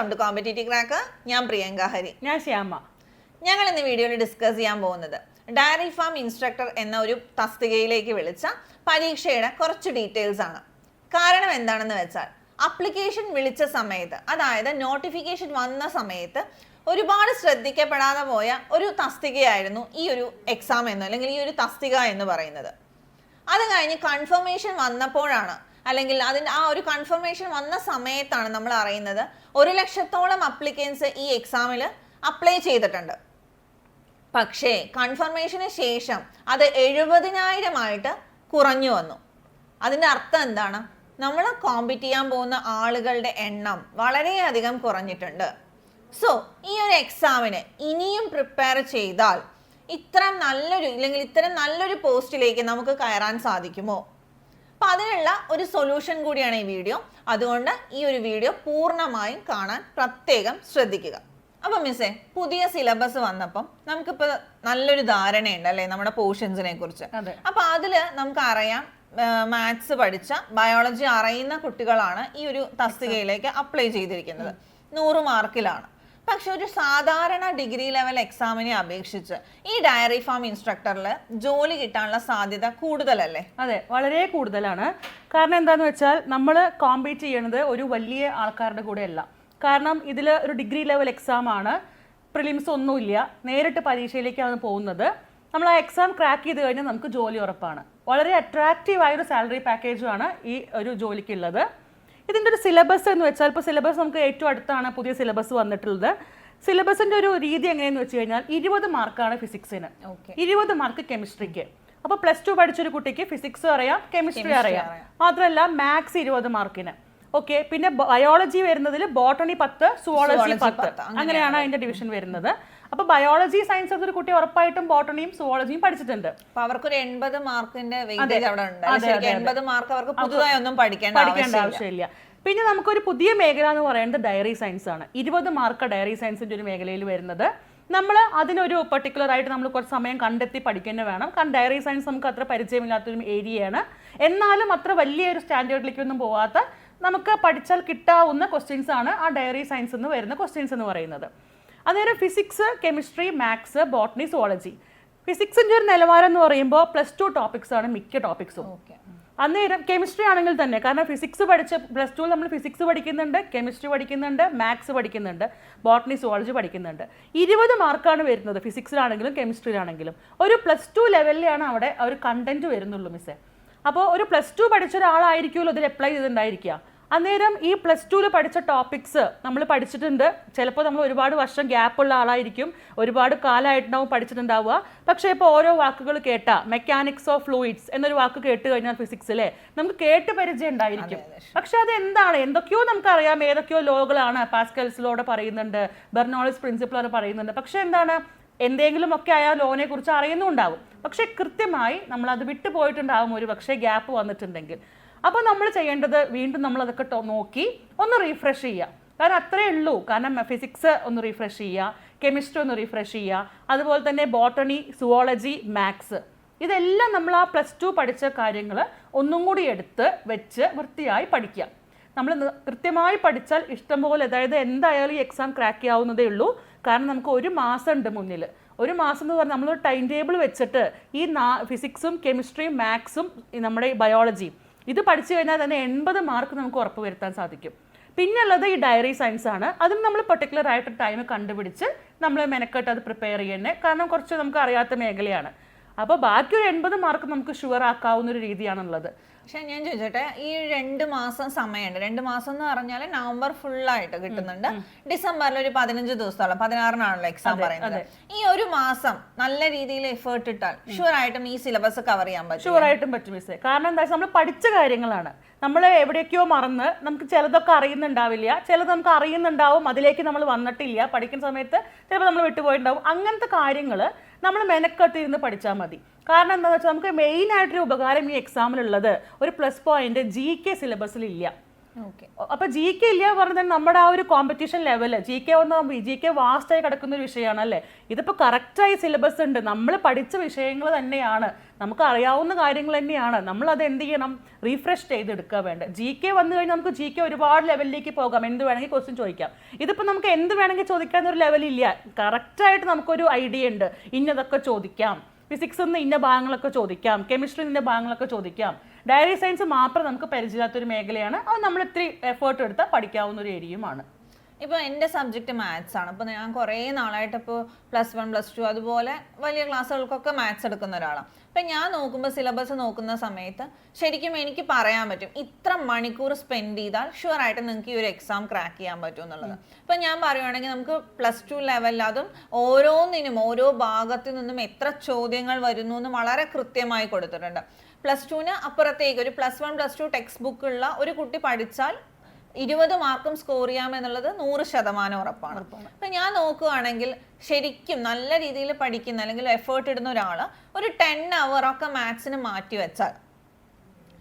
Welcome to competitive cracker. ഞാൻ പ്രിയങ്ക ഹരി. ഞാൻ ശ്യാമ. ഞങ്ങൾ ഇന്ന് വീഡിയോയിൽ ഡിസ്കസ് ചെയ്യാൻ പോകുന്നത് ഡയറി ഫാം ഇൻസ്ട്രക്ടർ എന്ന ഒരു തസ്തികയിലേക്ക് വിളിച്ച പരീക്ഷയുടെ കുറച്ച് ഡീറ്റെയിൽസ് ആണ്. കാരണം എന്താണെന്ന് വെച്ചാൽ അപ്ലിക്കേഷൻ വിളിച്ച സമയത്ത്, അതായത് നോട്ടിഫിക്കേഷൻ വന്ന സമയത്ത് ഒരുപാട് ശ്രദ്ധിക്കപ്പെടാതെ പോയ ഒരു തസ്തികയായിരുന്നു ഈ ഒരു എക്സാം എന്ന്, അല്ലെങ്കിൽ ഈ ഒരു തസ്തിക എന്ന് പറയുന്നത്. അത് കഴിഞ്ഞ് കൺഫർമേഷൻ വന്നപ്പോഴാണ്, അല്ലെങ്കിൽ അതിൻ്റെ ആ ഒരു കൺഫർമേഷൻ വന്ന സമയത്താണ് നമ്മൾ അറിയുന്നത് 1,00,000-ഓളം അപ്ലിക്കൻസ് ഈ എക്സാമിൽ അപ്ലൈ ചെയ്തിട്ടുണ്ട്. പക്ഷേ കൺഫർമേഷന് ശേഷം അത് 70,000 കുറഞ്ഞു വന്നു. അതിൻ്റെ അർത്ഥം എന്താണ്? നമ്മൾ കോമ്പീറ്റ് ചെയ്യാൻ പോകുന്ന ആളുകളുടെ എണ്ണം വളരെയധികം കുറഞ്ഞിട്ടുണ്ട്. സോ ഈ ഒരു എക്സാമിന് ഇനിയും പ്രിപ്പയർ ചെയ്താൽ ഇത്തരം നല്ലൊരു പോസ്റ്റിലേക്ക് നമുക്ക് കയറാൻ സാധിക്കുമോ? അപ്പം അതിനുള്ള ഒരു സൊല്യൂഷൻ കൂടിയാണ് ഈ വീഡിയോ. അതുകൊണ്ട് ഈ ഒരു വീഡിയോ പൂർണ്ണമായും കാണാൻ പ്രത്യേകം ശ്രദ്ധിക്കുക. അപ്പം മിസ്സേ, പുതിയ സിലബസ് വന്നപ്പം നമുക്കിപ്പോൾ നല്ലൊരു ധാരണയുണ്ട് അല്ലേ നമ്മുടെ പോർഷൻസിനെ കുറിച്ച്. അപ്പം അതിൽ നമുക്കറിയാം, മാത്സ് പഠിച്ച, ബയോളജി അറിയുന്ന കുട്ടികളാണ് ഈ ഒരു തസ്തികയിലേക്ക് അപ്ലൈ ചെയ്തിരിക്കുന്നത്. 100 മാർക്കിലാണ്. പക്ഷെ ഒരു സാധാരണ ഡിഗ്രി ലെവൽ എക്സാമിനെ അപേക്ഷിച്ച് ഈ ഡയറി ഫാം ഇൻസ്ട്രക്ടറിൽ ജോലി കിട്ടാനുള്ള സാധ്യത കൂടുതലല്ലേ? അതെ, വളരെ കൂടുതലാണ്. കാരണം എന്താണെന്ന് വെച്ചാൽ നമ്മൾ കോമ്പീറ്റ് ചെയ്യുന്നത് ഒരു വലിയ ആൾക്കാരുടെ കൂടെ അല്ല. കാരണം ഇതിൽ ഒരു ഡിഗ്രി ലെവൽ എക്സാം ആണ്, പ്രിലിംസ് ഒന്നുമില്ല, നേരിട്ട് പരീക്ഷയിലേക്കാണ് പോകുന്നത്. നമ്മൾ ആ എക്സാം ക്രാക്ക് ചെയ്ത് കഴിഞ്ഞാൽ നമുക്ക് ജോലി ഉറപ്പാണ്. വളരെ അട്രാക്റ്റീവായൊരു സാലറി പാക്കേജുമാണ് ഈ ഒരു ജോലിക്കുള്ളത്. ഇതിൻ്റെ ഒരു സിലബസ് എന്ന് വെച്ചാൽ, ഇപ്പോൾ സിലബസ് നമുക്ക് ഏറ്റവും അടുത്താണ് പുതിയ സിലബസ് വന്നിട്ടുള്ളത്. സിലബസിൻ്റെ ഒരു രീതി എങ്ങനെയെന്ന് വെച്ച് കഴിഞ്ഞാൽ 20 മാർക്കാണ് ഫിസിക്സിന്, 20 മാർക്ക് കെമിസ്ട്രിക്ക്. അപ്പോൾ +2 പഠിച്ചൊരു കുട്ടിക്ക് ഫിസിക്സ് അറിയാം, കെമിസ്ട്രി അറിയാം. മാത്രമല്ല മാത്സ് 20 മാർക്കിന്. ഓക്കെ, പിന്നെ ബയോളജി വരുന്നതിൽ ബോട്ടണി 10, സുവോളജി 10, അങ്ങനെയാണ് അതിൻ്റെ ഡിവിഷൻ വരുന്നത്. അപ്പോൾ ബയോളജി സയൻസ് എടുത്തൊരു കുട്ടി ഉറപ്പായിട്ടും ബോട്ടണിയും സുവോളജിയും പഠിച്ചിട്ടുണ്ട്. അപ്പോൾ അവർക്കൊരു 80 മാർക്കിന്റെ വെയിറ്റേജ് അവിടെ ഉണ്ട്. 80 മാർക്ക് അവർക്ക് പുതുതായി ഒന്നും പഠിക്കേണ്ട ആവശ്യമില്ല. പിന്നെ നമുക്കൊരു പുതിയ മേഖല എന്ന് പറയുന്നത് ഡയറി സയൻസ് ആണ്. 20 മാർക്ക് ഡയറി സയൻസിന്റെ ഒരു മേഖലയിൽ വരുന്നത്. നമ്മൾ അതിനൊരു പെർട്ടിക്കുലർ ആയിട്ട് നമ്മൾ കുറച്ച് സമയം കണ്ടെത്തി പഠിക്കുന്നത് വേണം. കാരണം ഡയറി സയൻസ് നമുക്ക് അത്ര പരിചയമില്ലാത്തൊരു ഏരിയയാണ്. എന്നാലും അത്ര വലിയൊരു സ്റ്റാൻഡേർഡിലേക്കൊന്നും പോകാത്ത, നമുക്ക് പഠിച്ചാൽ കിട്ടാവുന്ന ക്വസ്റ്റ്യൻസ് ആണ് ആ ഡയറി സയൻസ് എന്ന് വരുന്ന ക്വസ്റ്റ്യൻസ് എന്ന് പറയുന്നത്. അന്നേരം physics, chemistry, maths, botany, zoology. ഫിസിക്സിൻ്റെ ഒരു നിലവാരം എന്ന് പറയുമ്പോൾ +2 ടോപ്പിക്സ് ആണ് മിക്ക ടോപ്പിക്സും. അന്നേരം കെമിസ്ട്രി ആണെങ്കിൽ തന്നെ, കാരണം ഫിസിക്സ് പഠിച്ച +2 നമ്മൾ ഫിസിക്സ് പഠിക്കുന്നുണ്ട്, കെമിസ്ട്രി പഠിക്കുന്നുണ്ട്, മാത്സ് പഠിക്കുന്നുണ്ട്, ബോട്ടണി, സുവോളജി പഠിക്കുന്നുണ്ട്. 20 മാർക്കാണ് വരുന്നത് ഫിസിക്സിലാണെങ്കിലും കെമിസ്ട്രിയിലാണെങ്കിലും. ഒരു +2 ലെവലിലാണ് അവിടെ ഒരു കണ്ടന്റ് വരുന്നുള്ളൂ മിസ്സേ. അപ്പോൾ ഒരു +2 പഠിച്ച ഒരാളായിരിക്കുമല്ലോ ഇതിൽ അപ്ലൈ ചെയ്തിട്ടുണ്ടായിരിക്കുക. അന്നേരം ഈ +2 പഠിച്ച ടോപ്പിക്സ് നമ്മൾ പഠിച്ചിട്ടുണ്ട്. ചിലപ്പോൾ നമ്മൾ ഒരുപാട് വർഷം ഗ്യാപ്പുള്ള ആളായിരിക്കും, ഒരുപാട് കാലമായിട്ടുണ്ടാവും പഠിച്ചിട്ടുണ്ടാവുക. പക്ഷേ ഇപ്പോൾ ഓരോ വാക്കുകൾ കേട്ടാൽ, മെക്കാനിക്സ് ഓഫ് ഫ്ലൂയിഡ്സ് എന്നൊരു വാക്ക് കേട്ട് കഴിഞ്ഞാൽ ഫിസിക്സിലെ നമുക്ക് കേട്ട് പരിചയം ഉണ്ടായിരിക്കും. പക്ഷെ അത് എന്താണ്, എന്തൊക്കെയോ നമുക്കറിയാം, ഏതൊക്കെയോ ലോകളാണ്, പാസ്കൽസ് ലോടെ പറയുന്നുണ്ട്, ബെർണോളിസ് പ്രിൻസിപ്പിൾ പറയുന്നുണ്ട്. പക്ഷെ എന്താണ്, എന്തെങ്കിലും ഒക്കെ ആ ലോനെ കുറിച്ച് അറിയുന്നുണ്ടാവും. പക്ഷെ കൃത്യമായി നമ്മളത് വിട്ടുപോയിട്ടുണ്ടാവും ഒരു പക്ഷേ ഗ്യാപ്പ് വന്നിട്ടുണ്ടെങ്കിൽ. അപ്പോൾ നമ്മൾ ചെയ്യേണ്ടത് വീണ്ടും നമ്മൾ അതൊക്കെ നോക്കി ഒന്ന് റീഫ്രഷ് ചെയ്യുക. കാരണം അത്രയേ ഉള്ളൂ. കാരണം ഫിസിക്സ് ഒന്ന് റീഫ്രഷ് ചെയ്യുക, കെമിസ്ട്രി ഒന്ന് റീഫ്രഷ് ചെയ്യുക, അതുപോലെ തന്നെ ബോട്ടണി, സുവോളജി, മാത്സ്, ഇതെല്ലാം നമ്മൾ ആ +2 പഠിച്ച കാര്യങ്ങൾ ഒന്നും കൂടി എടുത്ത് വെച്ച് വൃത്തിയായി പഠിക്കുക. നമ്മൾ കൃത്യമായി പഠിച്ചാൽ ഇഷ്ടംപോലെ, അതായത് എന്തായാലും ഈ എക്സാം ക്രാക്ക് ചെയ്യാവുന്നതേ ഉള്ളൂ. കാരണം നമുക്ക് 1 മാസം ഉണ്ട് മുന്നിൽ. 1 മാസം എന്ന് പറഞ്ഞാൽ നമ്മളൊരു ടൈം ടേബിൾ വെച്ചിട്ട് ഈ ഫിസിക്സും കെമിസ്ട്രിയും മാത്സും നമ്മുടെ ബയോളജിയും ഇത് പഠിച്ചു കഴിഞ്ഞാൽ തന്നെ 80 മാർക്ക് നമുക്ക് ഉറപ്പ് വരുത്താൻ സാധിക്കും. പിന്നുള്ളത് ഈ ഡയറി സയൻസ് ആണ്. അതിന് നമ്മൾ പെർട്ടിക്കുലർ ആയിട്ട് ടൈം കണ്ടുപിടിച്ച് നമ്മൾ മെനക്കെട്ട് അത് പ്രിപ്പയർ ചെയ്യുന്നത്. കാരണം കുറച്ച് നമുക്ക് അറിയാത്ത മേഖലയാണ്. അപ്പോൾ ബാക്കി ഒരു 80 മാർക്ക് നമുക്ക് ഷുവർ ആക്കാവുന്ന ഒരു രീതിയാണുള്ളത്. പക്ഷെ ഞാൻ ചോദിച്ചോട്ടെ, ഈ 2 മാസം സമയമുണ്ട്. 2 മാസം എന്ന് പറഞ്ഞാൽ നവംബർ ഫുള്ളായിട്ട് കിട്ടുന്നുണ്ട്, ഡിസംബറിൽ ഒരു 15 ദിവസത്തോളം, 16-നാണല്ലോ എക്സാം പറയുന്നത്. ഈ 1 മാസം നല്ല രീതിയിൽ എഫേർട്ട് ഇട്ടാൽ ഷുവർ ആയിട്ടും ഈ സിലബസ് കവർ ചെയ്യാൻ പറ്റും. ഷുവർ ആയിട്ടും പറ്റും മിസ്സേ. കാരണം എന്താ വെച്ചാൽ നമ്മൾ പഠിച്ച കാര്യങ്ങളാണ്. നമ്മൾ എവിടേക്കോ മറന്ന്, നമുക്ക് ചിലതൊക്കെ അറിയുന്നുണ്ടാവില്ല, ചിലത് നമുക്ക് അറിയുന്നുണ്ടാവും, അതിലേക്ക് നമ്മൾ വന്നിട്ടില്ല, പഠിക്കുന്ന സമയത്ത് ചിലപ്പോൾ നമ്മൾ വിട്ടുപോയിട്ടുണ്ടാവും. അങ്ങനത്തെ കാര്യങ്ങൾ നമ്മൾ മെനക്കെട്ടിരുന്ന് പഠിച്ചാൽ മതി. കാരണം എന്താണെന്ന് വെച്ചാൽ നമുക്ക് മെയിനായിട്ടൊരു ഉപകാരം ഈ എക്സാമിലുള്ളത്, ഒരു +. GK സിലബസിലില്ല. അപ്പൊ ജി കെ ഇല്ല പറഞ്ഞാൽ നമ്മുടെ ആ ഒരു competition level G K vast ആയി കിടക്കുന്ന ഒരു വിഷയമാണ് അല്ലേ. ഇതിപ്പോ കറക്റ്റായി സിലബസ് ഉണ്ട്, നമ്മൾ പഠിച്ച വിഷയങ്ങൾ തന്നെയാണ്, നമുക്ക് അറിയാവുന്ന കാര്യങ്ങൾ തന്നെയാണ്, നമ്മൾ അത് എന്ത് ചെയ്യണം, റീഫ്രഷ് ചെയ്തെടുക്കുക വേണ്ട. ജി കെ വന്നു കഴിഞ്ഞാൽ നമുക്ക് ജി കെ ഒരുപാട് ലെവലിലേക്ക് പോകാം, എന്ത് വേണമെങ്കിൽ ക്വസ്റ്റ്യൻ ചോദിക്കാം. ഇതിപ്പോൾ നമുക്ക് എന്ത് വേണമെങ്കിൽ ചോദിക്കാൻ ഒരു ലെവലില്ല, കറക്റ്റായിട്ട് നമുക്കൊരു ഐഡിയ ഉണ്ട്, ഇന്നതൊക്കെ ചോദിക്കാം, ഫിസിക്സ് നിന്ന് ഇന്ന ഭാഗങ്ങളൊക്കെ ചോദിക്കാം, കെമിസ്ട്രി ഇന്ന ഭാഗങ്ങളൊക്കെ ചോദിക്കാം. ഡയറി സയൻസ് മാത്രം നമുക്ക് പരിചയമില്ലാത്തൊരു മേഖലയാണ്, അത് നമ്മൾ ഇത്തിരി എഫേർട്ട് എടുത്താൽ പഠിക്കാവുന്ന ഒരു ഏരിയയുമാണ്. ഇപ്പോൾ എൻ്റെ സബ്ജക്റ്റ് മാത്സ് ആണ്. അപ്പോൾ ഞാൻ കുറേ നാളായിട്ട് ഇപ്പോൾ +1 +2 അതുപോലെ വലിയ ക്ലാസ്സുകൾക്കൊക്കെ മാത്സ് എടുക്കുന്ന ഒരാളാണ്. അപ്പം ഞാൻ നോക്കുമ്പോൾ സിലബസ് നോക്കുന്ന സമയത്ത് ശരിക്കും എനിക്ക് പറയാൻ പറ്റും ഇത്ര മണിക്കൂർ സ്പെൻഡ് ചെയ്താൽ ഷുവറായിട്ട് നിങ്ങൾക്ക് ഈ ഒരു എക്സാം ക്രാക്ക് ചെയ്യാൻ പറ്റും എന്നുള്ളത്. ഇപ്പം ഞാൻ പറയുവാണെങ്കിൽ നമുക്ക് +2 ലെവലിൽ അതും ഓരോന്നിനും ഓരോ ഭാഗത്തു നിന്നും എത്ര ചോദ്യങ്ങൾ വരുന്നു എന്ന് വളരെ കൃത്യമായി കൊടുത്തിട്ടുണ്ട്. +2ന് അപ്പുറത്തേക്ക് ഒരു +1 +2 ടെക്സ്റ്റ് ബുക്കുള്ള ഒരു കുട്ടി പഠിച്ചാൽ 20 മാർക്കും സ്കോർ ചെയ്യാമെന്നുള്ളത് 100% ഉറപ്പാണ്. അപ്പൊ ഞാൻ നോക്കുകയാണെങ്കിൽ ശരിക്കും നല്ല രീതിയിൽ പഠിക്കുന്ന അല്ലെങ്കിൽ എഫേർട്ട് ഇടുന്ന ഒരാൾ ഒരു 10 hour ഒക്കെ മാത്സിന് മാറ്റി വെച്ചാൽ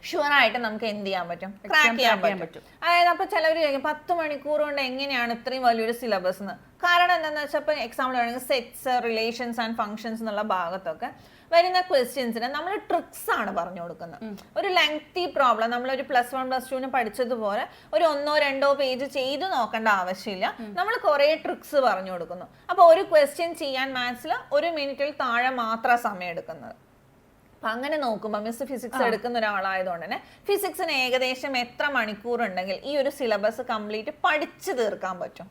ഷുവറായിട്ട് നമുക്ക് എന്ത് ചെയ്യാൻ പറ്റും, ക്രാക്ക് ചെയ്യാൻ പറ്റും. അതായത് അപ്പൊ ചിലവർ ചോദിക്കും 10 മണിക്കൂർ കൊണ്ട് എങ്ങനെയാണ് ഇത്രയും വലിയൊരു സിലബസ് എന്ന്. കാരണം എന്താണെന്ന് വെച്ചാൽ ഇപ്പൊ എക്സാമ്പിൾ വേണമെങ്കിൽ സെറ്റ്സ്, റിലേഷൻസ് ആൻഡ് ഫങ്ഷൻസ് എന്നുള്ള ഭാഗത്തൊക്കെ വരുന്ന ക്വസ്റ്റ്യൻസിന് നമ്മൾ ട്രിക്സ് ആണ് പറഞ്ഞു കൊടുക്കുന്നത്. ഒരു ലെങ്തി പ്രോബ്ലം നമ്മളൊരു +1 +2 പഠിച്ചതുപോലെ ഒരു 1-2 പേജ് ചെയ്ത് നോക്കേണ്ട ആവശ്യമില്ല, നമ്മൾ കുറെ ട്രിക്സ് പറഞ്ഞു കൊടുക്കുന്നു. അപ്പൊ ഒരു ക്വസ്റ്റ്യൻ ചെയ്യാൻ മാത്സിൽ 1 മിനിറ്റിൽ താഴെ മാത്രം സമയം എടുക്കുന്നത്. അപ്പൊ അങ്ങനെ നോക്കുമ്പോൾ മിസ് ഫിസിക്സ് എടുക്കുന്ന ഒരാളായതുകൊണ്ട് തന്നെ ഫിസിക്സിന് ഏകദേശം എത്ര മണിക്കൂർ ഉണ്ടെങ്കിൽ ഈ ഒരു സിലബസ് കംപ്ലീറ്റ് പഠിച്ചു തീർക്കാൻ പറ്റും?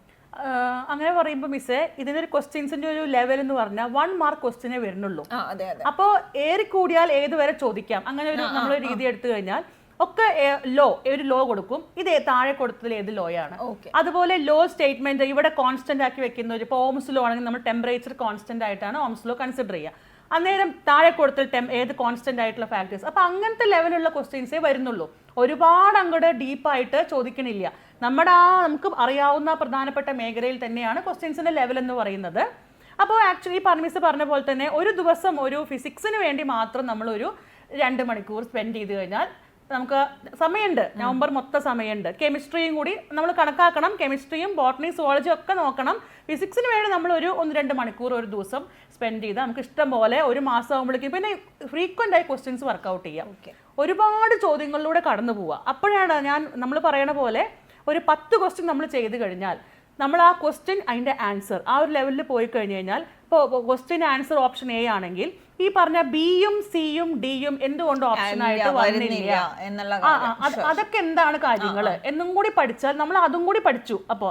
അങ്ങനെ പറയുമ്പോൾ മിസ്സേ ഇതിനൊരു ക്വസ്റ്റ്യൻസിന്റെ ഒരു ലെവൽ എന്ന് പറഞ്ഞാൽ 1 മാർക്ക് ക്വസ്റ്റ്യനെ വരുന്നുള്ളൂ. അപ്പോ ഏറിക്കൂടിയാൽ ഏതുവരെ ചോദിക്കാം, അങ്ങനെ ഒരു നമ്മളൊരു രീതി എടുത്തു കഴിഞ്ഞാൽ ഒക്കെ ഒരു ലോ കൊടുക്കും, ഇത് താഴെ കൊടുത്തതിൽ ഏത് ലോയാണ്. അതുപോലെ ലോ സ്റ്റേറ്റ്മെന്റ് ഇവിടെ കോൺസ്റ്റന്റ് ആക്കി വെക്കുന്ന ഒരു ഇപ്പോൾ ഓംസ് ലോ ആണെങ്കിൽ നമ്മൾ ടെമ്പറേച്ചർ കോൺസ്റ്റന്റ് ആയിട്ടാണ് ഓംസ് ലോ കൺസിഡർ ചെയ്യുക. അന്നേരം താഴെ കൊടുത്തൽ ഏത് കോൺസ്റ്റന്റ് ആയിട്ടുള്ള ഫാക്ടേഴ്സ്, അപ്പൊ അങ്ങനത്തെ ലെവലുള്ള ക്വസ്റ്റ്യൻസേ വരുന്നുള്ളൂ. ഒരുപാട് അങ്ങോട്ട് ഡീപ്പായിട്ട് ചോദിക്കണില്ല. നമ്മുടെ നമുക്ക് അറിയാവുന്ന പ്രധാനപ്പെട്ട മേഖലയിൽ തന്നെയാണ് ക്വസ്റ്റ്യൻസിന്റെ ലെവൽ എന്ന് പറയുന്നത്. അപ്പോൾ ആക്ച്വലി മിസ് പറഞ്ഞ പോലെ തന്നെ ഒരു ദിവസം ഒരു ഫിസിക്സിന് വേണ്ടി മാത്രം നമ്മളൊരു 2 മണിക്കൂർ സ്പെൻഡ് ചെയ്ത് കഴിഞ്ഞാൽ നമുക്ക് സമയമുണ്ട്, നവംബർ മൊത്തം സമയമുണ്ട്. കെമിസ്ട്രിയും കൂടി നമ്മൾ കണക്കാക്കണം, കെമിസ്ട്രിയും ബോട്ടണി സുവോളജി ഒക്കെ നോക്കണം. ഫിസിക്സിന് വേണ്ടി നമ്മൾ ഒരു 1-2 മണിക്കൂർ ഒരു ദിവസം സ്പെൻഡ് ചെയ്താൽ നമുക്ക് ഇഷ്ടം പോലെ ഒരു മാസം ആകുമ്പോഴേക്കും പിന്നെ ഫ്രീക്വൻ്റ് ആയി ക്വസ്റ്റ്യൻസ് വർക്കൗട്ട് ചെയ്യാം. ഒരുപാട് ചോദ്യങ്ങളിലൂടെ കടന്നു പോവുക. അപ്പോഴാണ് നമ്മൾ പറയണ പോലെ ഒരു 10 ക്വസ്റ്റ്യൻ നമ്മൾ ചെയ്ത് കഴിഞ്ഞാൽ നമ്മൾ ആ ക്വസ്റ്റ്യൻ അതിൻ്റെ ആൻസർ ആ ഒരു ലെവലിൽ പോയി കഴിഞ്ഞ് കഴിഞ്ഞാൽ ഇപ്പോൾ ക്വസ്റ്റ്യൻ ആൻസർ ഓപ്ഷൻ എ ആണെങ്കിൽ ഈ പറഞ്ഞ ബിയും സിയും ഡിയും എന്തുകൊണ്ട് ഓപ്ഷൻ ആയിട്ട് വരുന്നില്ല, അതൊക്കെ എന്താണ് കാര്യങ്ങൾ എന്നും കൂടി പഠിച്ചാൽ നമ്മൾ അതും കൂടി പഠിച്ചു. അപ്പോൾ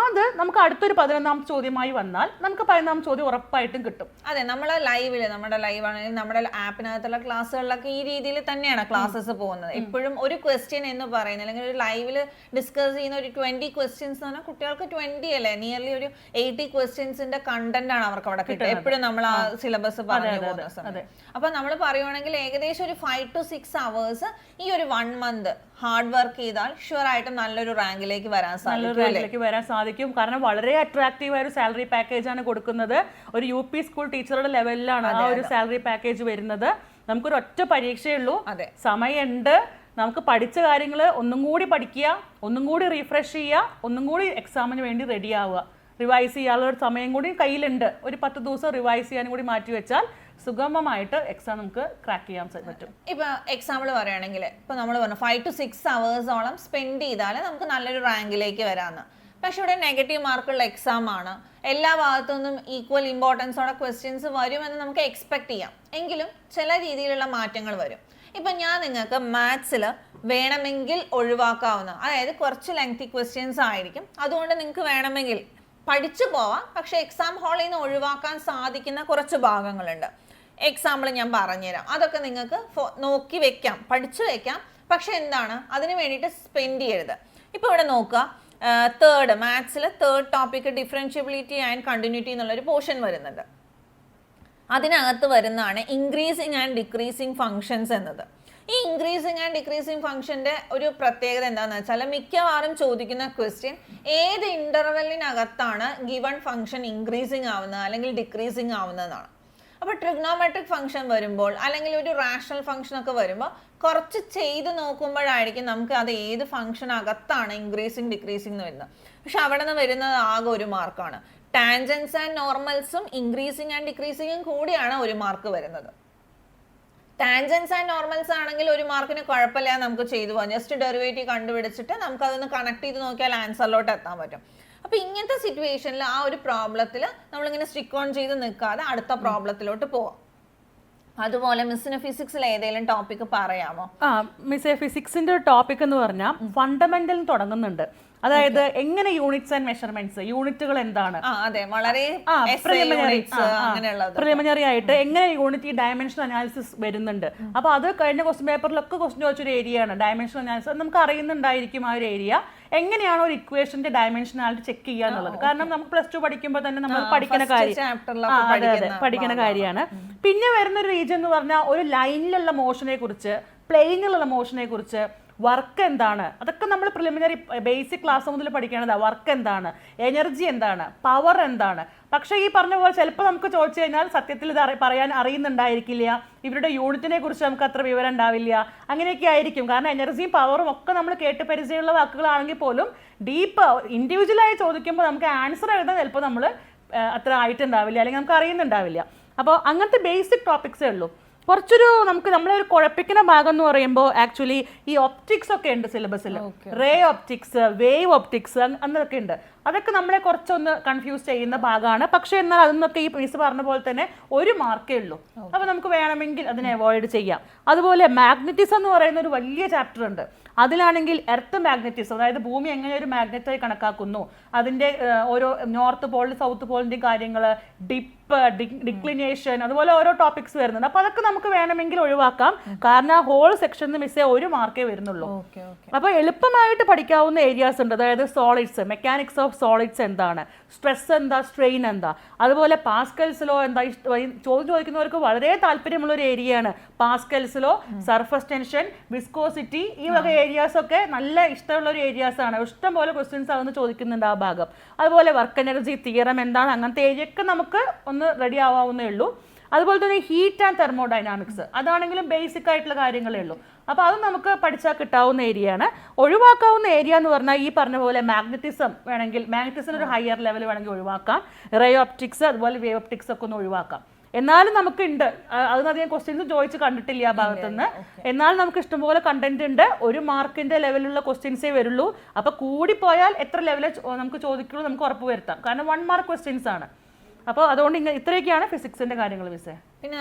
അത് നമുക്ക് അടുത്തൊരു 11ാമത്തെ ചോദ്യമായി വന്നാൽ നമുക്ക് 11ാം ചോദ്യം ഉറപ്പായിട്ടും കിട്ടും. അതെ, നമ്മുടെ ലൈവ് ആണെങ്കിൽ നമ്മുടെ ആപ്പിനകത്തുള്ള ക്ലാസ്സുകളിലൊക്കെ ഈ രീതിയിൽ തന്നെയാണ് ക്ലാസ്സസ് പോകുന്നത്. എപ്പോഴും ഒരു ക്വസ്റ്റ്യൻ എന്ന് പറയുന്നത് അല്ലെങ്കിൽ ഒരു ലൈവിൽ ഡിസ്കസ് ചെയ്യുന്ന ഒരു 20 ക്വസ്റ്റ്യൻസ് എന്ന് പറഞ്ഞാൽ കുട്ടികൾക്ക് 20 അല്ലേ, നിയർലി ഒരു 80 ക്വസ്റ്റ്യൻസിന്റെ കണ്ടന്റ് ആണ് അവർക്ക് അവിടെ കിട്ടുക എപ്പോഴും നമ്മൾ ആ സിലബസ് പറഞ്ഞു പോകുന്ന സമയത്ത്. അപ്പൊ നമ്മൾ പറയുവാണെങ്കിൽ ഏകദേശം ഒരു 5 to 6 hours ഈ ഒരു 1 month ഹാർഡ് വർക്ക് ചെയ്താൽ ഷുവർ ആയിട്ടും നല്ലൊരു റാങ്കിലേക്ക് വരാൻ സാധിക്കും. കാരണം വളരെ അട്രാക്റ്റീവ് ആയ ഒരു സാലറി പാക്കേജ് ആണ് കൊടുക്കുന്നത്. ഒരു UP സ്കൂൾ ടീച്ചറുടെ ലെവലിലാണ് ആ ഒരു സാലറി പാക്കേജ് വരുന്നത്. നമുക്കൊരു ഒറ്റ പരീക്ഷയുള്ളൂ, സമയമുണ്ട്, നമുക്ക് പഠിച്ച കാര്യങ്ങൾ ഒന്നും കൂടി പഠിക്കുക, ഒന്നും കൂടി റീഫ്രഷ് ചെയ്യുക, ഒന്നും കൂടി എക്സാമിന് വേണ്ടി റെഡി ആവുക, റിവൈസ് ചെയ്യാനുള്ള ഒരു സമയം കൂടി കയ്യിലുണ്ട്. ഒരു 10 ദിവസം റിവൈസ് ചെയ്യാനും കൂടി മാറ്റി വെച്ചാൽ സുഗമമായിട്ട് എക്സാം നമുക്ക് ക്രാക്ക് ചെയ്യാൻ പറ്റും. ഇപ്പൊ എക്സാമ്പിൾ പറയുകയാണെങ്കിൽ ഇപ്പൊ നമ്മൾ പറഞ്ഞു 5 to 6 hours സ്പെൻഡ് ചെയ്താൽ നമുക്ക് നല്ലൊരു റാങ്കിലേക്ക് വരാമെന്ന്. പക്ഷെ ഇവിടെ നെഗറ്റീവ് മാർക്കുള്ള എക്സാം ആണ്, എല്ലാ ഭാഗത്തു നിന്നും ഈക്വൽ ഇമ്പോർട്ടൻസോടെ ക്വസ്റ്റ്യൻസ് വരുമെന്ന് നമുക്ക് എക്സ്പെക്ട് ചെയ്യാം. എങ്കിലും ചില രീതിയിലുള്ള മാറ്റങ്ങൾ വരും. ഇപ്പൊ ഞാൻ നിങ്ങൾക്ക് മാത്സിൽ വേണമെങ്കിൽ ഒഴിവാക്കാവുന്ന, അതായത് കുറച്ച് ലെങ്തി ക്വസ്റ്റ്യൻസ് ആയിരിക്കും, അതുകൊണ്ട് നിങ്ങൾക്ക് വേണമെങ്കിൽ പഠിച്ചു പോവാം, പക്ഷെ എക്സാം ഹാളിൽ നിന്ന് ഒഴിവാക്കാൻ സാധിക്കുന്ന കുറച്ച് ഭാഗങ്ങളുണ്ട്. എക്സാമ്പിൾ ഞാൻ പറഞ്ഞുതരാം, അതൊക്കെ നിങ്ങൾക്ക് നോക്കി വെക്കാം, പഠിച്ചു വെക്കാം. പക്ഷെ എന്താണ് അതിന് വേണ്ടിയിട്ട് സ്പെൻഡ് ചെയ്യരുത്. ഇപ്പൊ ഇവിടെ നോക്കുക, മാത്സിൽ third topic differentiability and continuity എന്നുള്ളൊരു പോർഷൻ വരുന്നുണ്ട്. അതിനകത്ത് വരുന്നതാണ് ഇൻക്രീസിങ് ആൻഡ് ഡിക്രീസിങ് ഫങ്ഷൻസ് എന്നത്. ഈ ഇൻക്രീസിങ് ആൻഡ് ഡിക്രീസിങ് ഫംഗ്ഷന്റെ ഒരു പ്രത്യേകത എന്താണെന്ന് വെച്ചാൽ മിക്കവാറും ചോദിക്കുന്ന ക്വസ്റ്റ്യൻ ഏത് ഇന്റർവെല്ലിനകത്താണ് ഗിവൺ ഫംഗ്ഷൻ ഇൻക്രീസിങ് ആവുന്നത് അല്ലെങ്കിൽ ഡിക്രീസിങ് ആവുന്നതെന്നാണ്. അപ്പോൾ ട്രിഗ്നോമെട്രിക് ഫംഗ്ഷൻ വരുമ്പോൾ അല്ലെങ്കിൽ ഒരു റാഷണൽ ഫംഗ്ഷൻ ഒക്കെ വരുമ്പോൾ കുറച്ച് ചെയ്ത് നോക്കുമ്പോഴായിരിക്കും നമുക്ക് അത് ഏത് ഫംഗ്ഷൻ അകത്താണ് ഇൻക്രീസിങ് ഡിക്രീസിങ് എന്ന് വരുന്നത്. പക്ഷെ അവിടെ നിന്ന് വരുന്നത് ആകെ ഒരു മാർക്കാണ്. ടാൻജൻസ് ആൻഡ് നോർമൽസും ഇൻക്രീസിങ് ആൻഡ് ഡിക്രീസിങ്ങും കൂടിയാണ് ഒരു മാർക്ക് വരുന്നത്. ടാൻജൻസ് ആൻഡ് നോർമൽസ് ആണെങ്കിൽ ഒരു മാർക്കിന് കുഴപ്പമില്ല, നമുക്ക് ചെയ്തു പോകാം. ജസ്റ്റ് ഡെറിവേറ്റീവ് കണ്ടുപിടിച്ചിട്ട് നമുക്ക് അതൊന്ന് കണക്ട് ചെയ്ത് നോക്കിയാൽ ആൻസറിലോട്ട് എത്താൻ പറ്റും. അപ്പൊ ഇങ്ങനത്തെ സിറ്റുവേഷനിൽ ആ ഒരു പ്രോബ്ലത്തിൽ നമ്മളിങ്ങനെ സ്റ്റിക്ക് ഓൺ ചെയ്ത് നിൽക്കാതെ അടുത്ത പ്രോബ്ലത്തിലോട്ട് പോവാം. അതുപോലെ മിസ്സിന് ഫിസിക്സിൽ ഏതെങ്കിലും ടോപ്പിക് പറയാമോ? മിസ്സേ, ഫിസിക്സിന്റെ ഒരു ടോപ്പിക് എന്ന് പറഞ്ഞാൽ ഫണ്ടമെന്റൽ തുടങ്ങുന്നുണ്ട്. അതായത് എങ്ങനെ യൂണിറ്റ്സ് ആൻഡ് മെഷർമെന്റ്സ്, യൂണിറ്റുകൾ എന്താണ്, പ്രിലിമിനറി ആയിട്ട് എങ്ങനെ യൂണിറ്റ് ഡയമെൻഷൻ അനാലിസിസ് വരുന്നുണ്ട്. അപ്പൊ അത് കഴിഞ്ഞ ക്വസ്റ്റ്യൻ പേപ്പറിലൊക്കെ ക്വസ്റ്റ്യൻ ചോദിച്ചൊരു ഏരിയ ആണ് ഡയമെൻഷൻ അനാലിസിസ്. നമുക്ക് അറിയുന്നുണ്ടായിരിക്കും ആ ഒരു ഏരിയ എങ്ങനെയാണ് ഒരു ഇക്വേഷന്റെ ഡയമെൻഷനാലിറ്റി ചെക്ക് ചെയ്യുക എന്നുള്ളത്. കാരണം നമുക്ക് +2 പഠിക്കുമ്പോൾ തന്നെ നമ്മൾ പഠിക്കുന്ന കാര്യമാണ്. പിന്നെ വരുന്ന ഒരു റീജിയൻ എന്ന് പറഞ്ഞാൽ ഒരു ലൈനിലുള്ള മോഷനെ കുറിച്ച്, പ്ലെയിനിലുള്ള മോഷനെ കുറിച്ച്, വർക്ക് എന്താണ്, അതൊക്കെ നമ്മൾ പ്രിലിമിനറി ബേസിക് ക്ലാസ് മുതൽ പഠിക്കേണ്ടതാണ്. വർക്ക് എന്താണ്, എനർജി എന്താണ്, പവർ എന്താണ്. പക്ഷേ ഈ പറഞ്ഞ പോലെ ചിലപ്പോൾ നമുക്ക് ചോദിച്ചു കഴിഞ്ഞാൽ സത്യത്തിൽ ഇത് പറയാൻ അറിയുന്നുണ്ടായിരിക്കില്ല, ഇവരുടെ യൂണിറ്റിനെ കുറിച്ച് നമുക്ക് അത്ര വിവരം ഉണ്ടാവില്ല, അങ്ങനെയൊക്കെ ആയിരിക്കും. കാരണം എനർജിയും പവറും ഒക്കെ നമ്മൾ കേട്ട് പരിചയമുള്ള വാക്കുകളാണെങ്കിൽ പോലും ഡീപ്പ് ഇൻഡിവിജ്വലായി ചോദിക്കുമ്പോൾ നമുക്ക് ആൻസർ എഴുതാൻ ചിലപ്പോൾ നമ്മൾ അത്ര ആയിട്ടുണ്ടാവില്ല, അല്ലെങ്കിൽ നമുക്ക് അറിയുന്നുണ്ടാവില്ല. അപ്പോൾ അങ്ങനത്തെ ബേസിക് ടോപ്പിക്സേ ഉള്ളൂ. കുറച്ചൊരു നമ്മളൊരു കുഴപ്പിക്കുന്ന ഭാഗം എന്ന് പറയുമ്പോൾ ആക്ച്വലി ഈ ഒപ്റ്റിക്സ് ഒക്കെ ഉണ്ട് സിലബസിൽ. റേ ഒപ്റ്റിക്സ്, വേവ് ഒപ്റ്റിക്സ് എന്നൊക്കെ ഉണ്ട്. അതൊക്കെ നമ്മളെ കുറച്ചൊന്ന് കൺഫ്യൂസ് ചെയ്യുന്ന ഭാഗമാണ്. പക്ഷേ എന്നാൽ അതൊന്നൊക്കെ ഈ മിസ് പറഞ്ഞ പോലെ തന്നെ ഒരു മാർക്കേ ഉള്ളൂ. അപ്പോൾ നമുക്ക് വേണമെങ്കിൽ അതിനെ അവോയ്ഡ് ചെയ്യാം. അതുപോലെ മാഗ്നറ്റിസം എന്ന് പറയുന്ന ഒരു വലിയ ചാപ്റ്റർ ഉണ്ട്. അതിലാണെങ്കിൽ എർത്ത് മാഗ്നറ്റിസം, അതായത് ഭൂമി എങ്ങനെ ഒരു മാഗ്നറ്റായി കണക്കാക്കുന്നു, അതിൻ്റെ ഓരോ നോർത്ത് പോൾ സൗത്ത് പോളിൻ്റെ കാര്യങ്ങൾ, ഡിപ്പ്, ഡിക്ലിനേഷൻ, അതുപോലെ ഓരോ ടോപ്പിക്സ് വരുന്നുണ്ട്. അപ്പോൾ അതൊക്കെ നമുക്ക് വേണമെങ്കിൽ ഒഴിവാക്കാം. കാരണം ആ ഹോൾ സെക്ഷനിൽ മിസ്സേ ഒരു മാർക്കേ വരുന്നുള്ളൂ. അപ്പോൾ എളുപ്പമായിട്ട് പഠിക്കാവുന്ന ഏരിയാസ് ഉണ്ട്. അതായത് സോളിഡ്സ്, മെക്കാനിക്സ് ഓഫ് സോളിഡ്സ് എന്താണ്, സ്ട്രെസ് എന്താ, സ്ട്രെയിൻ എന്താ, അതുപോലെ പാസ്കൽസ് ലോ എന്താ. ചോദിക്കുന്നവർക്ക് വളരെ താല്പര്യമുള്ളൊരു ഏരിയയാണ് Pascal's law, surface tension, viscosity, ഈ വക ഏരിയാസ് ഒക്കെ നല്ല ഇഷ്ടമുള്ള ഒരു ഏരിയാസ് ആണ്. ഇഷ്ടംപോലെ ക്വസ്റ്റ്യൻസ് ആവുന്ന ചോദിക്കുന്നുണ്ട് ആ ഭാഗം. അതുപോലെ വർക്ക് എനർജി തിയറം എന്താണ്, അങ്ങനത്തെ ഏരിയയൊക്കെ നമുക്ക് ഒന്ന് റെഡി ആവാവുന്നേ ഉള്ളൂ. അതുപോലെ തന്നെ ഹീറ്റ് ആൻഡ് തെർമോഡൈനാമിക്സ്, അതാണെങ്കിലും ബേസിക് ആയിട്ടുള്ള കാര്യങ്ങളേ ഉള്ളൂ. അപ്പോൾ അത് നമുക്ക് പഠിച്ചാൽ കിട്ടാവുന്ന ഏരിയയാണ്. ഒഴിവാക്കാവുന്ന ഏരിയ എന്ന് പറഞ്ഞാൽ ഈ പറഞ്ഞ പോലെ മാഗ്നറ്റിസം വേണമെങ്കിൽ, മാഗ്നറ്റിസം ഒരു ഹയർ ലെവൽ വേണമെങ്കിൽ ഒഴിവാക്കാം. റേ ഒപ്റ്റിക്സ് അതുപോലെ വേവ് ഒപ്റ്റിക്സ് ഒക്കെ ഒന്ന് ഒഴിവാക്കാം. എന്നാലും നമുക്കുണ്ട്, അതിനധികം ക്വസ്റ്റ്യൻസ് ചോദിച്ച് കണ്ടിട്ടില്ല ആ ഭാഗത്തുനിന്ന്. എന്നാലും നമുക്ക് ഇഷ്ടംപോലെ കണ്ടന്റ് ഉണ്ട്. ഒരു മാർക്കിന്റെ ലെവലിലുള്ള ക്വസ്റ്റ്യൻസേ വരുള്ളൂ. അപ്പോൾ കൂടിപ്പോയാൽ എത്ര ലെവലിൽ നമുക്ക് ചോദിക്കുള്ളൂ നമുക്ക് ഉറപ്പ് വരുത്താം. കാരണം 1 മാർക്ക് ക്വസ്റ്റ്യൻസ് ആണ്. അപ്പോൾ അതുകൊണ്ട് ഇത്രയൊക്കെയാണ് ഫിസിക്സിന്റെ കാര്യങ്ങൾ മിസ്സേ. പിന്നെ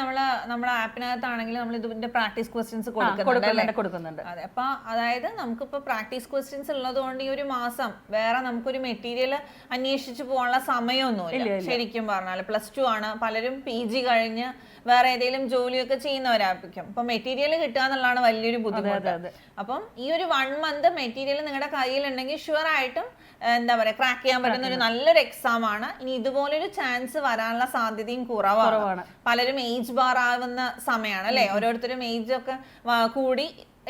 നമ്മുടെ ആപ്പിനകത്താണെങ്കിൽ നമ്മൾ ഇതിന്റെ പ്രാക്ടീസ് ക്വസ്റ്റ്യൻസ് കൊടുക്കുന്നുണ്ട്. അതെ, അപ്പൊ അതായത് നമുക്കിപ്പോ പ്രാക്ടീസ് ക്വസ്റ്റ്യൻസ് ഉള്ളത് കൊണ്ട് ഈ ഒരു മാസം വേറെ നമുക്കൊരു മെറ്റീരിയൽ അന്വേഷിച്ച് പോകാനുള്ള സമയമൊന്നുമില്ല. ശരിക്കും പറഞ്ഞാൽ +2 ആണ്, പലരും PG കഴിഞ്ഞ് വേറെ ഏതെങ്കിലും ജോലിയൊക്കെ ചെയ്യുന്നവരായിരിക്കും. അപ്പൊ മെറ്റീരിയൽ കിട്ടുക എന്നുള്ളതാണ് വലിയൊരു ബുദ്ധിമുട്ട്. അപ്പം ഈ ഒരു 1 മന്ത് മെറ്റീരിയൽ നിങ്ങളുടെ കയ്യിലുണ്ടെങ്കിൽ ഷുവർ ആയിട്ടും എന്താ പറയുക ക്രാക്ക് ചെയ്യാൻ പറ്റുന്ന ഒരു നല്ലൊരു എക്സാം ആണ്. ഇനി ഇതുപോലൊരു ചാൻസ് വരാനുള്ള സാധ്യതയും കുറവാണ്. പലരും ഏജ് ബാർ ആവുന്ന സമയമാണ് അല്ലെ, ഓരോരുത്തരും ഏജ് ഒക്കെ കൂടി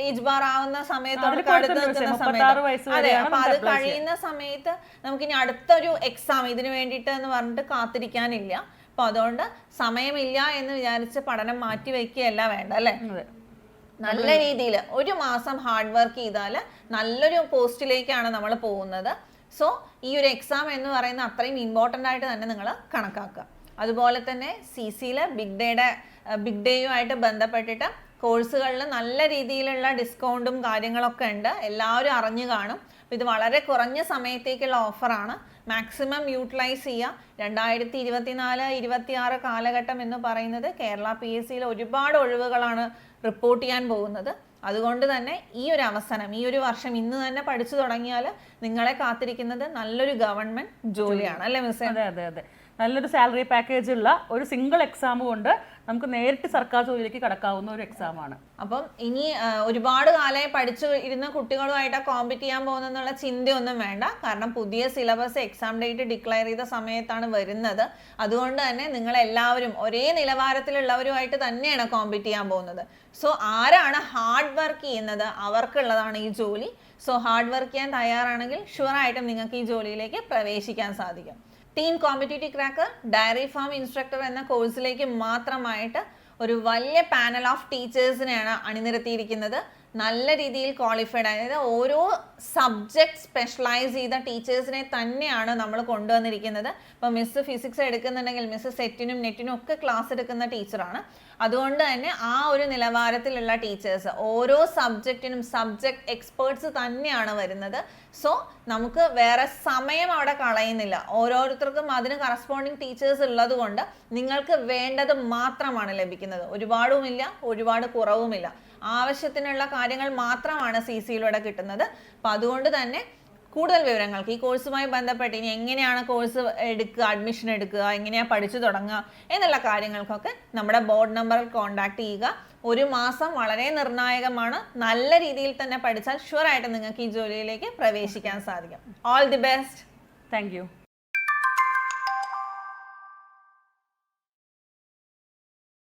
ഏജ് ബാർ ആവുന്ന സമയത്തോട് അടുത്ത് നിൽക്കുന്ന സമയത്ത്. അതെ, അപ്പൊ അത് കഴിയുന്ന സമയത്ത് നമുക്കിനി അടുത്തൊരു എക്സാം ഇതിനു വേണ്ടിയിട്ട് എന്ന് പറഞ്ഞിട്ട് കാത്തിരിക്കാനില്ല. അപ്പൊ അതുകൊണ്ട് സമയമില്ല എന്ന് വിചാരിച്ച് പഠനം മാറ്റി വെക്കുകയല്ല വേണ്ട അല്ലെ. നല്ല രീതിയിൽ ഒരു മാസം ഹാർഡ് വർക്ക് ചെയ്താൽ നല്ലൊരു പോസ്റ്റിലേക്കാണ് നമ്മൾ പോകുന്നത്. സോ ഈ ഒരു എക്സാം എന്ന് പറയുന്ന അത്രയും ഇമ്പോർട്ടൻ്റ് ആയിട്ട് തന്നെ നിങ്ങൾ കണക്കാക്കുക. അതുപോലെ തന്നെ CCയിൽ ബിഗ് ഡേയുമായിട്ട് ബന്ധപ്പെട്ടിട്ട് കോഴ്സുകളിൽ നല്ല രീതിയിലുള്ള ഡിസ്കൗണ്ടും കാര്യങ്ങളൊക്കെ ഉണ്ട്, എല്ലാവരും അറിഞ്ഞു കാണും. ഇത് വളരെ കുറഞ്ഞ സമയത്തേക്കുള്ള ഓഫറാണ്, മാക്സിമം യൂട്ടിലൈസ് ചെയ്യുക. 2024-26 കാലഘട്ടം എന്ന് പറയുന്നത് കേരള PSCയിൽ ഒരുപാട് ഒഴിവുകളാണ് റിപ്പോർട്ട് ചെയ്യാൻ പോകുന്നത്. അതുകൊണ്ട് തന്നെ ഈ ഒരു അവസരം, ഈ ഒരു വർഷം ഇന്ന് തന്നെ പഠിച്ചു തുടങ്ങിയാൽ നിങ്ങളെ കാത്തിരിക്കുന്നത് നല്ലൊരു ഗവൺമെന്റ് ജോലിയാണ് അല്ലേ മിസ്സേ? അതെ, നല്ലൊരു സാലറി പാക്കേജ് ഉള്ള ഒരു സിംഗിൾ എക്സാം കൊണ്ട് നമുക്ക് നേരിട്ട് സർക്കാർ ജോലിയിലേക്ക് കടക്കാവുന്ന ഒരു എക്സാമാണ്. അപ്പം ഇനി ഒരുപാട് കാലമായി പഠിച്ചു ഇരുന്ന കുട്ടികളുമായിട്ട് കോമ്പീറ്റ് ചെയ്യാൻ പോകുന്നുള്ള ചിന്തയൊന്നും വേണ്ട. കാരണം പുതിയ സിലബസ് എക്സാം ഡേറ്റ് ഡിക്ലെയർ ചെയ്ത സമയത്താണ് വരുന്നത്. അതുകൊണ്ട് തന്നെ നിങ്ങളെല്ലാവരും ഒരേ നിലവാരത്തിലുള്ളവരുമായിട്ട് തന്നെയാണ് കോമ്പീറ്റ് ചെയ്യാൻ പോകുന്നത്. സോ ആരാണ് ഹാർഡ് വർക്ക് ചെയ്യുന്നത് അവർക്കുള്ളതാണ് ഈ ജോലി. സോ ഹാർഡ് വർക്ക് ചെയ്യാൻ തയ്യാറാണെങ്കിൽ ഷുവറായിട്ടും നിങ്ങൾക്ക് ഈ ജോലിയിലേക്ക് പ്രവേശിക്കാൻ സാധിക്കും. Team competitive cracker dairy farm instructor എന്ന കോഴ്സിലേക്ക് മാത്രമായിട്ട് ഒരു വലിയ പാനൽ ഓഫ് ടീച്ചേഴ്സിനെയാണ് അണിനിരത്തിയിരിക്കുന്നത്. നല്ല രീതിയിൽ ക്വാളിഫൈഡ്, അതായത് ഓരോ സബ്ജക്ട് സ്പെഷ്യലൈസ് ചെയ്ത ടീച്ചേഴ്സിനെ തന്നെയാണ് നമ്മൾ കൊണ്ടുവന്നിരിക്കുന്നത്. ഇപ്പോൾ മിസ് ഫിസിക്സ് എടുക്കുന്നുണ്ടെങ്കിൽ മിസ് സെറ്റിനും നെറ്റിനും ഒക്കെ ക്ലാസ് എടുക്കുന്ന ടീച്ചറാണ്. അതുകൊണ്ട് തന്നെ ആ ഒരു നിലവാരത്തിലുള്ള ടീച്ചേഴ്സ്, ഓരോ സബ്ജക്റ്റിനും സബ്ജക്ട് എക്സ്പേർട്സ് തന്നെയാണ് വരുന്നത്. സോ നമുക്ക് വേറെ സമയം അവിടെ കളയുന്നില്ല. ഓരോരുത്തർക്കും അതിന് കറസ്പോണ്ടിങ് ടീച്ചേഴ്സ് ഉള്ളത് കൊണ്ട് നിങ്ങൾക്ക് വേണ്ടത് മാത്രമാണ് ലഭിക്കുന്നത്. ഒരുപാടുമില്ല, ഒരുപാട് കുറവുമില്ല. ആവശ്യത്തിനുള്ള കാര്യങ്ങൾ മാത്രമാണ് CC-യിലൂടെ കിട്ടുന്നത്. അപ്പം അതുകൊണ്ട് തന്നെ കൂടുതൽ വിവരങ്ങൾക്ക് ഈ കോഴ്സുമായി ബന്ധപ്പെട്ട് ഇനി എങ്ങനെയാണ് കോഴ്സ് എടുക്കുക, അഡ്മിഷൻ എടുക്കുക, എങ്ങനെയാണ് പഠിച്ചു തുടങ്ങുക എന്നുള്ള കാര്യങ്ങൾക്കൊക്കെ നമ്മുടെ ബോർഡ് നമ്പറിൽ കോൺടാക്ട് ചെയ്യുക. ഒരു മാസം വളരെ നിർണായകമാണ്. നല്ല രീതിയിൽ തന്നെ പഠിച്ചാൽ ഷുവറായിട്ട് നിങ്ങൾക്ക് ഈ ജോലിയിലേക്ക് പ്രവേശിക്കാൻ സാധിക്കും. All the best. Thank you.